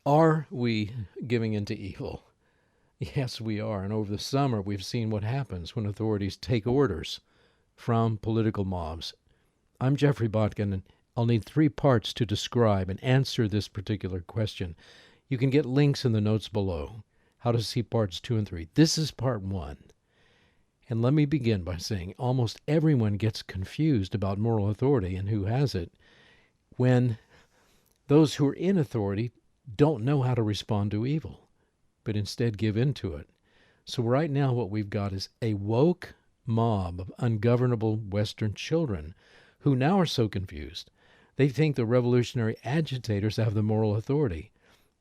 Are we giving into evil? Yes, we are. And over the summer, we've seen what happens when authorities take orders from political mobs. I'm Geoffrey Botkin, and I'll need three parts to describe and answer this particular question. You can get links in the notes below, how to see parts two and three. This is part one. And let me begin by saying almost everyone gets confused about moral authority and who has it when those who are in authority don't know how to respond to evil, but instead give in to it. So right now what we've got is a woke mob of ungovernable Western children who now are so confused. They think the revolutionary agitators have the moral authority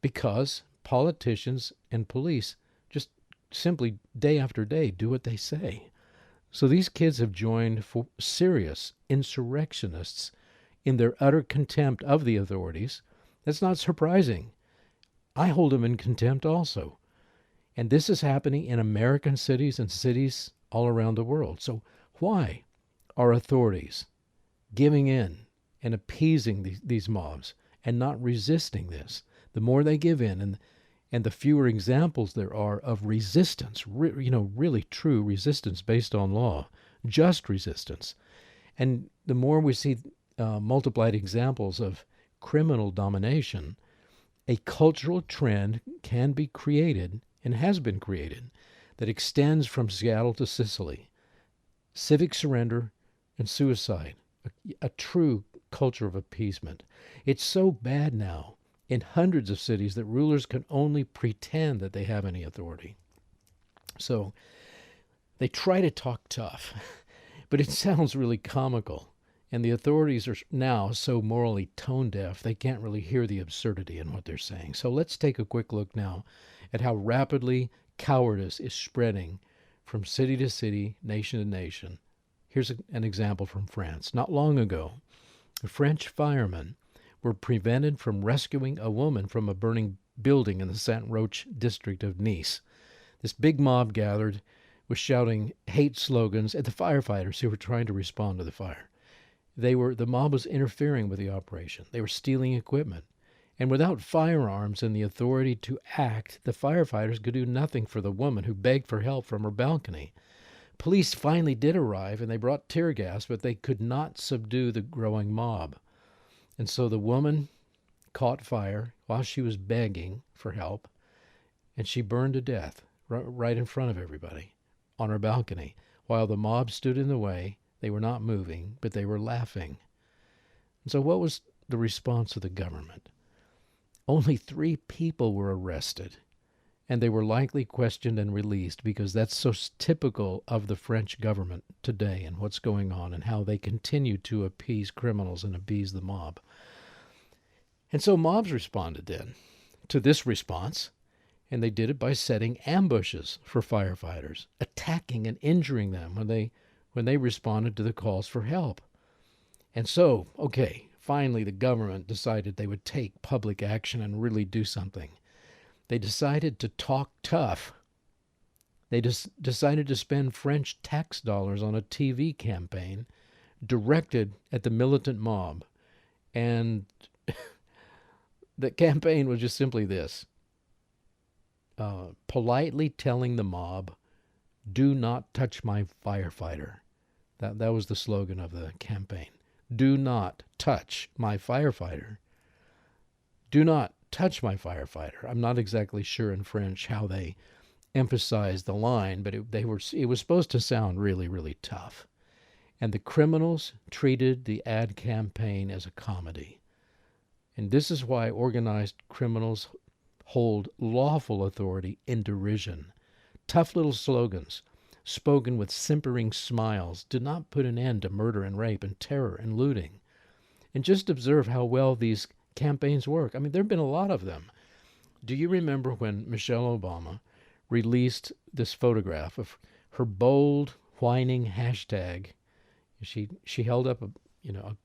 because politicians and police just simply day after day do what they say. So these kids have joined for serious insurrectionists in their utter contempt of the authorities. That's not surprising. I hold them in contempt also. And this is happening in American cities and cities all around the world. So why are authorities giving in and appeasing these mobs and not resisting this? The more they give in and the fewer examples there are of resistance, really true resistance based on law, just resistance. And the more we see multiplied examples of criminal domination, a cultural trend can be created and has been created that extends from Seattle to Sicily. Civic surrender and suicide, a true culture of appeasement. It's so bad now in hundreds of cities that rulers can only pretend that they have any authority. So they try to talk tough, but it sounds really comical. And the authorities are now so morally tone deaf, they can't really hear the absurdity in what they're saying. So let's take a quick look now at how rapidly cowardice is spreading from city to city, nation to nation. Here's an example from France. Not long ago, French firemen were prevented from rescuing a woman from a burning building in the Saint Roch district of Nice. This big mob gathered, was shouting hate slogans at the firefighters who were trying to respond to the fire. The mob was interfering with the operation. They were stealing equipment. And without firearms and the authority to act, the firefighters could do nothing for the woman who begged for help from her balcony. Police finally did arrive and they brought tear gas, but they could not subdue the growing mob. And so the woman caught fire while she was begging for help, and she burned to death right in front of everybody on her balcony. While the mob stood in the way, they were not moving, but they were laughing. And so what was the response of the government? Only 3 people were arrested, and they were likely questioned and released because that's so typical of the French government today and what's going on and how they continue to appease criminals and appease the mob. And so mobs responded then to this response, and they did it by setting ambushes for firefighters, attacking and injuring them when they responded to the calls for help. And so, okay, finally the government decided they would take public action and really do something. They decided to talk tough. They decided to spend French tax dollars on a TV campaign directed at the militant mob. And the campaign was just simply this: politely telling the mob, "Do not touch my firefighter." That was the slogan of the campaign. Do not touch my firefighter. Do not touch my firefighter. I'm not exactly sure in French how they emphasized the line, but it was supposed to sound really, really tough. And the criminals treated the ad campaign as a comedy. And this is why organized criminals hold lawful authority in derision. Tough little slogans, spoken with simpering smiles, did not put an end to murder and rape and terror and looting. And just observe how well these campaigns work. I mean, there have been a lot of them. Do you remember when Michelle Obama released this photograph of her bold, whining hashtag? She held up a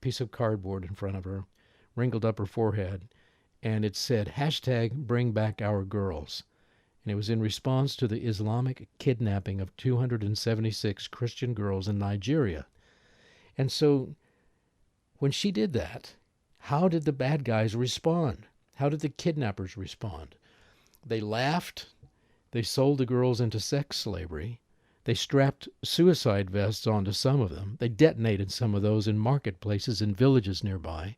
piece of cardboard in front of her, wrinkled up her forehead, and it said hashtag bring back our girls. And it was in response to the Islamic kidnapping of 276 Christian girls in Nigeria. And so when she did that, how did the bad guys respond? How did the kidnappers respond? They laughed. They sold the girls into sex slavery. They strapped suicide vests onto some of them. They detonated some of those in marketplaces in villages nearby.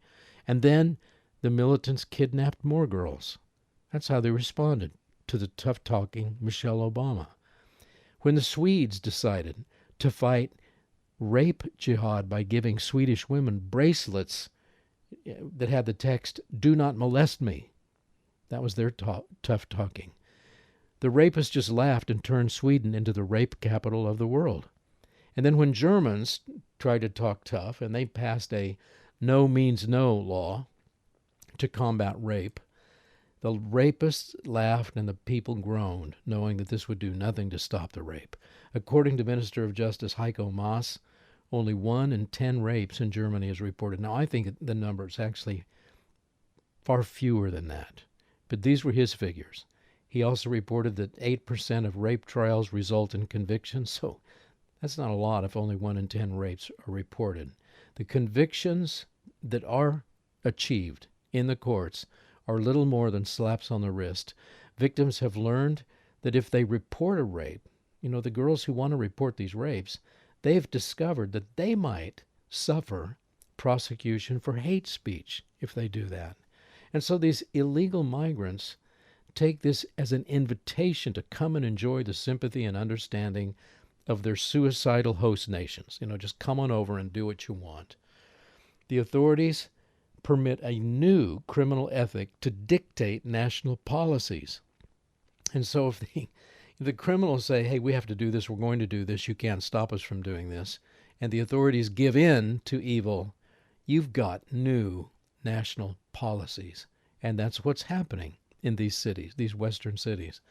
And then the militants kidnapped more girls. That's how they responded to the tough-talking Michelle Obama. When the Swedes decided to fight rape jihad by giving Swedish women bracelets that had the text, "Do not molest me," that was their tough talking. The rapists just laughed and turned Sweden into the rape capital of the world. And then when Germans tried to talk tough and they passed a no means no law to combat rape, the rapists laughed and the people groaned, knowing that this would do nothing to stop the rape. According to Minister of Justice Heiko Maas, only 1 in 10 rapes in Germany is reported. Now, I think the number is actually far fewer than that, but these were his figures. He also reported that 8% of rape trials result in convictions, so that's not a lot if only 1 in 10 rapes are reported. The convictions that are achieved in the courts are little more than slaps on the wrist. Victims have learned that if they report a rape, the girls who want to report these rapes, they've discovered that they might suffer prosecution for hate speech if they do that. And so these illegal migrants take this as an invitation to come and enjoy the sympathy and understanding of their suicidal host nations. Just come on over and do what you want. The authorities permit a new criminal ethic to dictate national policies. And so if the criminals say, hey, we have to do this, we're going to do this, you can't stop us from doing this, and the authorities give in to evil, you've got new national policies. And that's what's happening in these cities, these Western cities.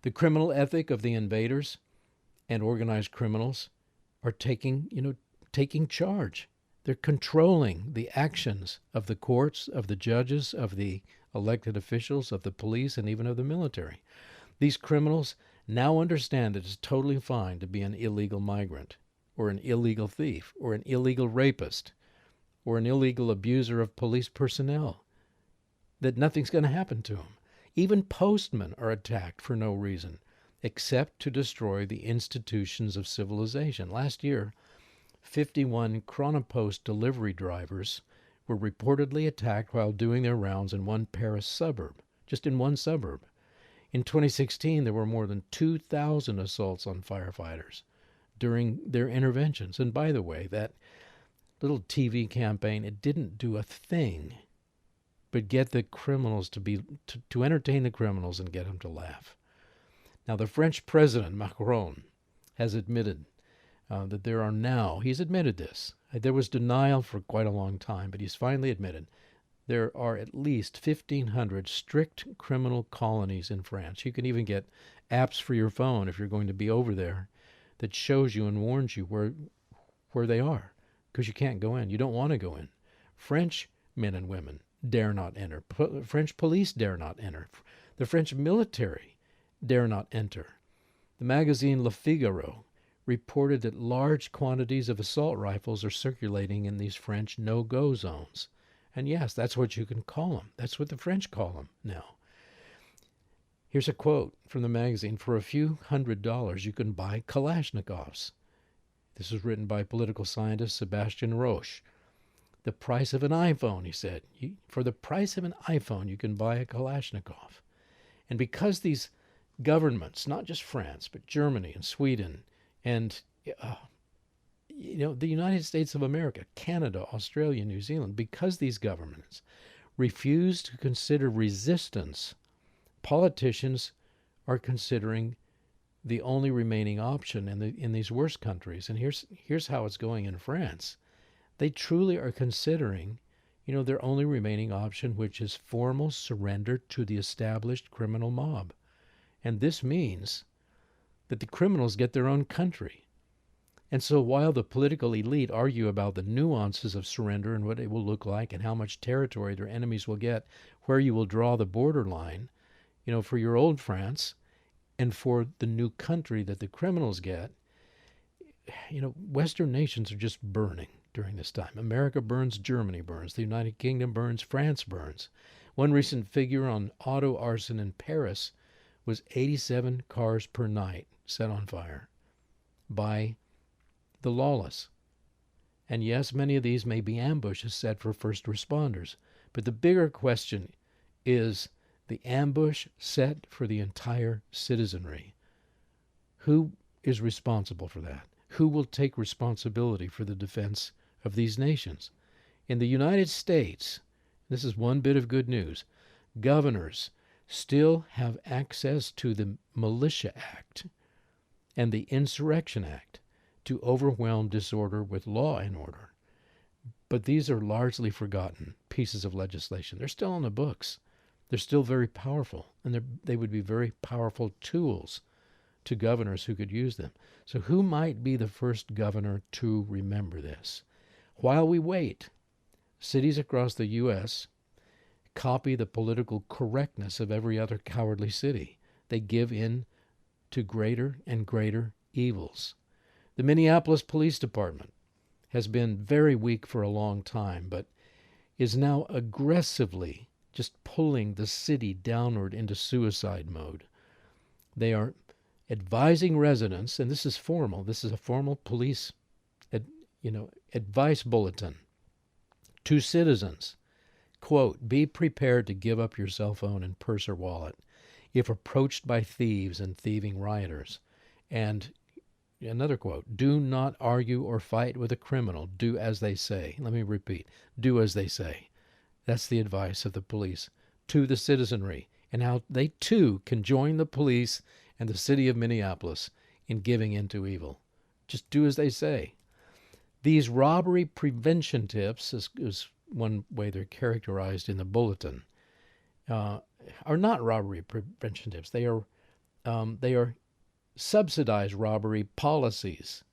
The criminal ethic of the invaders and organized criminals are taking charge. They're controlling the actions of the courts, of the judges, of the elected officials, of the police, and even of the military. These criminals now understand that it's totally fine to be an illegal migrant, or an illegal thief, or an illegal rapist, or an illegal abuser of police personnel, that nothing's going to happen to them. Even postmen are attacked for no reason, except to destroy the institutions of civilization. Last year, 51 Chronopost delivery drivers were reportedly attacked while doing their rounds in one Paris suburb, just in one suburb. In 2016, there were more than 2,000 assaults on firefighters during their interventions. And by the way, that little TV campaign, it didn't do a thing but get the criminals to entertain the criminals and get them to laugh. Now, the French president, Macron, has admitted that there are now, he's admitted this. There was denial for quite a long time, but he's finally admitted there are at least 1,500 strict criminal colonies in France. You can even get apps for your phone if you're going to be over there that shows you and warns you where they are, because you can't go in. You don't want to go in. French men and women dare not enter. French police dare not enter. The French military dare not enter. The magazine Le Figaro reported that large quantities of assault rifles are circulating in these French no-go zones. And yes, that's what you can call them. That's what the French call them now. Here's a quote from the magazine. For a few $100s, you can buy Kalashnikovs. This was written by political scientist Sebastian Roche. The price of an iPhone, he said. For the price of an iPhone, you can buy a Kalashnikov. And because these governments, not just France, but Germany and Sweden and the United States of America, Canada, Australia, New Zealand, because these governments refuse to consider resistance, politicians are considering the only remaining option in these worst countries. And here's how it's going in France. They truly are considering, their only remaining option, which is formal surrender to the established criminal mob. And this means that the criminals get their own country. And so while the political elite argue about the nuances of surrender and what it will look like and how much territory their enemies will get, where you will draw the borderline, for your old France and for the new country that the criminals get, Western nations are just burning during this time. America burns, Germany burns, the United Kingdom burns, France burns. One recent figure on auto arson in Paris was 87 cars per night set on fire by the lawless. And yes, many of these may be ambushes set for first responders. But the bigger question is the ambush set for the entire citizenry. Who is responsible for that? Who will take responsibility for the defense of these nations? In the United States, this is one bit of good news, governors still have access to the Militia Act and the Insurrection Act to overwhelm disorder with law and order. But these are largely forgotten pieces of legislation. They're still on the books. They're still very powerful, and they would be very powerful tools to governors who could use them. So who might be the first governor to remember this? While we wait, cities across the U.S. copy the political correctness of every other cowardly city. They give in to greater and greater evils. The Minneapolis Police Department has been very weak for a long time, but is now aggressively just pulling the city downward into suicide mode. They are advising residents, and this is formal, this is a formal police advice bulletin to citizens, quote, be prepared to give up your cell phone and purse or wallet if approached by thieves and thieving rioters. And another quote, do not argue or fight with a criminal. Do as they say. Let me repeat, do as they say. That's the advice of the police to the citizenry, and how they too can join the police and the city of Minneapolis in giving in to evil. Just do as they say. These robbery prevention tips, is one way they're characterized in the bulletin, are not robbery prevention tips. They are subsidized robbery policies,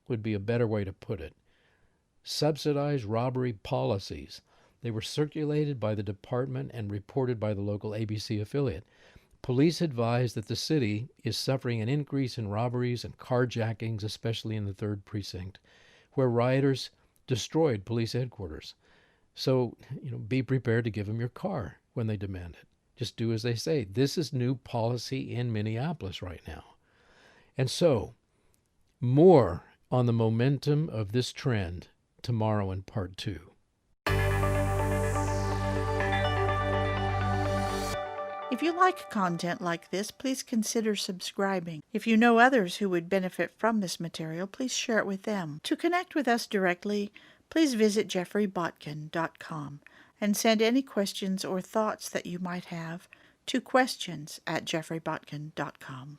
would be a better way to put it. Subsidized robbery policies. They were circulated by the department and reported by the local ABC affiliate. Police advise that the city is suffering an increase in robberies and carjackings, especially in the 3rd Precinct, where rioters destroyed police headquarters. So, be prepared to give them your car when they demand it. Just do as they say. This is new policy in Minneapolis right now. And so, more on the momentum of this trend tomorrow in part 2. If you like content like this, please consider subscribing. If you know others who would benefit from this material, please share it with them. To connect with us directly, please visit geoffreybotkin.com and send any questions or thoughts that you might have to questions@geoffreybotkin.com.